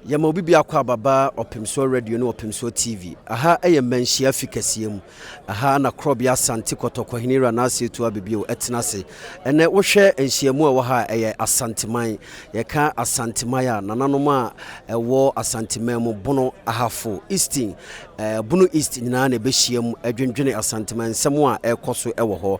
Yama obi bi akwa baba Opemsuo radio no Opemsuo TV. Aha eye manhia fikasiem. Aha na krobia Asante kotoko hinira na asetu abibio etenase. Ene wo hwe enhiamu a wo ha eye Asanteman. Ye ka Asanteman a nananom a ewo Asanteman mu bono ahafo Easting Bunu East nyina na behyiam adwendwene Asanteman nsɛm a ekoso ewo ho.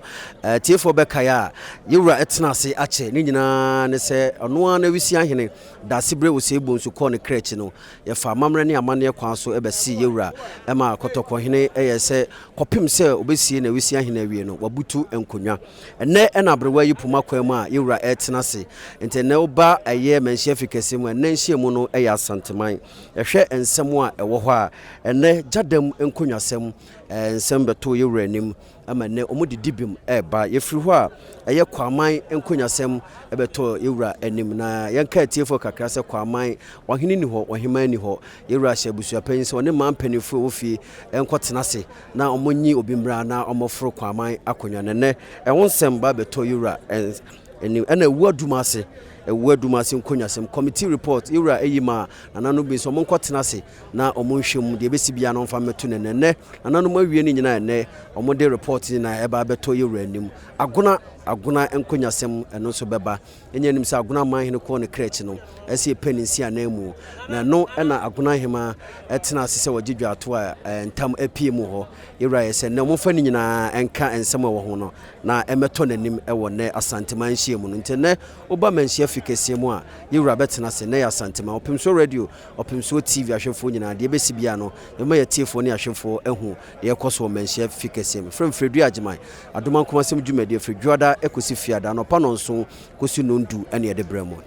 Tiefo beka ya yewura etenase ache ni nyina ne se ono na wisi ahene da sibre wo se bonsu ko ne krechi no ye fa mamre ne amane kwan so ebesi yewura ema kotoko hene eye se kopim se obesie na wisi ahene awie no wabutu enkonwa ene na brewa yipuma kwan mu a yewura etenase ente ne oba eye manhia fikase mu ene nhia mu no eye Asanteman ehwe ensem a ewo ho a ene Gyadam enkonwasem ensem beto yewura nim ama ne omudidibim eba yefiri ho a eye Kwamang enkonwasem ebeto yewura anim na yenka tiefo kakra se Kwamang wahene ni ho wahema ni ho yewura hye busua panyin se one mampanifo ofie enkotenase na omonyi obimra na omoforo Kwamang akonwa ne ewonsem ba beto yewura ena Awua Dumase Awua Dumase nkonwasem committee report yewura eyima nanano bi so monkotenase na omonhwem de besibia no mfa meto ne nanano mawie ni nyina ne omode report ni na eba beto yewura anim aguna enkonwasem eno so beba enyanim se aguna man hene ko ne krechi no ese peninsi anamu na no ena aguna hema etenase se wagidwa ato a ntam apie mu ho yewura yese ne momfa ni nyina enka ensem wo ho no na emeto nanim ewo ne Asanteman hie mu no ntene oba manhia fikase mu a yewura betenase ne Asanteman Opemsuo radio Opemsuo TV ahwefo nyina de besibia no ema ya tiefo ne ahwefo ehu de yekoso manhia fikase mu fremfredu agyeman adoman komasem dwumade fredwada ekosi fiada no pa no nso kosi nondu ene de bremo